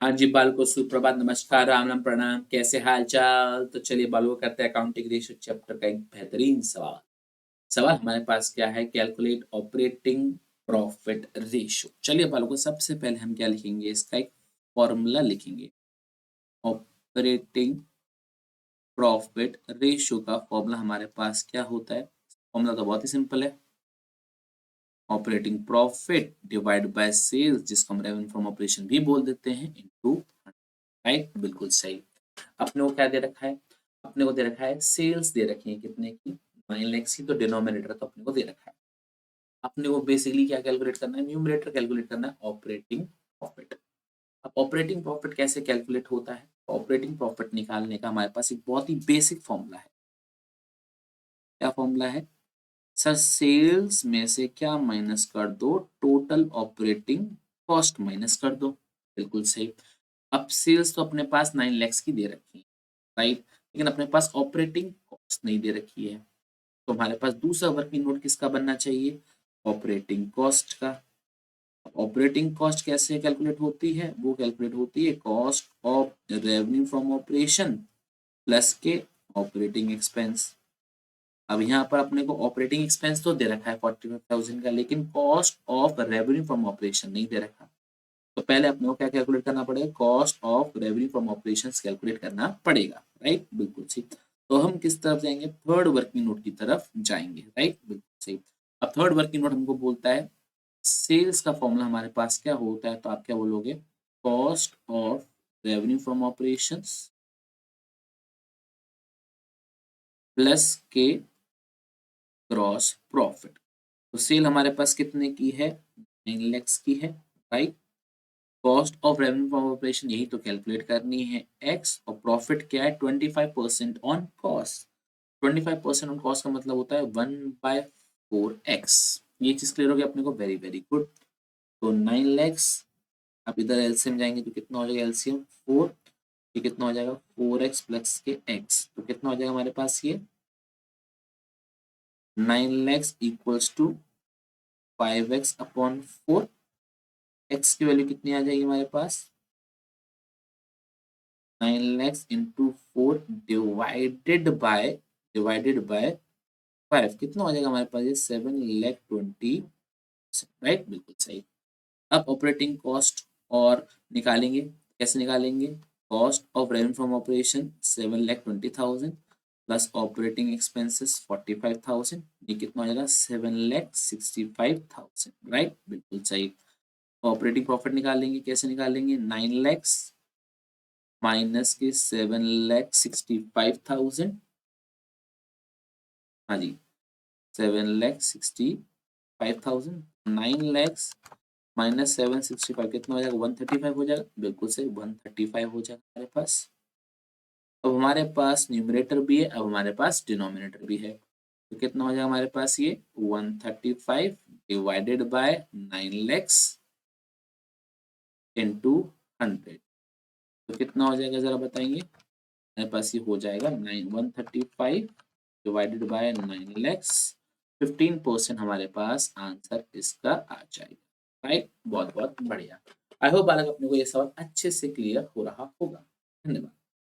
हाँ जी, बालकों सुप्रभात, नमस्कार, राम राम, प्रणाम, कैसे हाल चाल? तो चलिए बालकों करते हैं अकाउंटिंग रेशियो चैप्टर का एक बेहतरीन सवाल। सवाल हमारे पास क्या है? Calculate operating profit ratio. चलिए बालकों, सबसे पहले हम क्या लिखेंगे? इसका एक फॉर्मूला लिखेंगे। ऑपरेटिंग प्रॉफिट रेशियो का फॉर्मूला हमारे पास क्या होता है? फॉर्मूला तो बहुत ही सिंपल है। Operating profit divide by sales, जिसको हम रेवेन्यू फ्रॉम ऑपरेशन भी बोल देते हैं, इनटू, राइट, बिल्कुल सही। अपने को क्या दे रखा है? अपने को दे रखा है सेल्स दे रखी है कितने की? 9 लाख की। तो डिनोमिनेटर तो अपने को दे रखा है। अपने को बेसिकली क्या कैलकुलेट करना है? न्यूमरेटर कैलकुलेट करना है, ऑपरेटिंग प्रॉफिट। अब ऑपरेटिंग प्रॉफिट कैसे कैलकुलेट होता है? ऑपरेटिंग प्रॉफिट निकालने का हमारे पास एक बहुत ही बेसिक फॉर्मूला है। क्या फॉर्मूला है? सर, सेल्स में से क्या माइनस कर दो? टोटल ऑपरेटिंग कॉस्ट माइनस कर दो। बिल्कुल सही। अब सेल्स तो अपने पास 9 लाख की दे रखी है, राइट, लेकिन अपने पास ऑपरेटिंग कॉस्ट नहीं दे रखी है। तो हमारे पास दूसरा वर्किंग नोट किसका बनना चाहिए? ऑपरेटिंग कॉस्ट का। ऑपरेटिंग कॉस्ट कैसे कैलकुलेट होती है? वो कैलकुलेट होती है cost of revenue from operation plus के ऑपरेटिंग एक्सपेंस। अब यहाँ पर अपने को ऑपरेटिंग एक्सपेंस तो दे रखा है 45,000 का, लेकिन cost of revenue from operation नहीं दे रखा। तो पहले अपने को क्या कैलकुलेट करना पड़ेगा? Cost of revenue from operations calculate करना पड़ेगा, राइट, बिल्कुल सही। तो हम किस तरफ जाएंगे? थर्ड वर्किंग नोट की तरफ जाएंगे, राइट, बिल्कुल सही। अब थर्ड वर्किंग नोट हमको बोलता है सेल्स का फॉर्मूला हमारे पास क्या होता है? तो आप क्या बोलोगे? Cost of revenue from operations plus के ग्रॉस प्रॉफिट। तो सेल हमारे पास कितने की है? 9 लाख की है, right. Cost of revenue from operation यही तो कैलकुलेट करनी है, एक्स, और प्रॉफिट क्या है? 25% ऑन कॉस्ट। 25% ऑन कॉस्ट का मतलब होता है 1/4x। ये चीज क्लियर हो गया अपने को? Very very good. तो 9 लैक्स, आप इधर एलसीएम जाएंगे तो कितना हो जाएगा? एलसीएम 4, ये कितना हो जाएगा? 4x प्लस के x, तो कितना हो जाएगा हमारे पास? ये 9 lakhs equals to 5x upon 4। x की वैल्यू कितनी आ जाएगी हमारे पास? 9 lakhs into 4 डिवाइडेड बाय 5, कितना हो जाएगा हमारे पास? ये 7,20,000, राइट, बिल्कुल सही। अब ऑपरेटिंग कॉस्ट और निकालेंगे। कैसे निकालेंगे? Cost of revenue from operation 7,20,000 plus operating expenses 45,000, ये कितना हो जाएगा? 7,65,000, राइट, बिल्कुल सही। ऑपरेटिंग प्रॉफिट निकालेंगे। कैसे निकालेंगे? 9 लैक्स माइनस के 7,65,000, हाँ जी, 7,65,000। 9 लैक्स माइनस 765 कितना हो जाएगा? 135 हो जाएगा, बिल्कुल सही, 135 हो जाएगा हमारे पास। अब हमारे पास न्यूमरेटर भी है, अब हमारे पास डिनोमिनेटर भी है। तो कितना हो जाएगा हमारे पास? ये 135 डिवाइडेड बाय 9 लैक्स इंटू 100। तो कितना हो जाएगा जरा बताएंगे? हमारे पास ये हो जाएगा 135 डिवाइडेड बाय 9 लैक्स। 15% हमारे पास आंसर इसका आ जाएगा, राइट, बहुत बहुत बढ़िया। आई होप बालक अपने को ये सवाल अच्छे से क्लियर हो रहा होगा। धन्यवाद।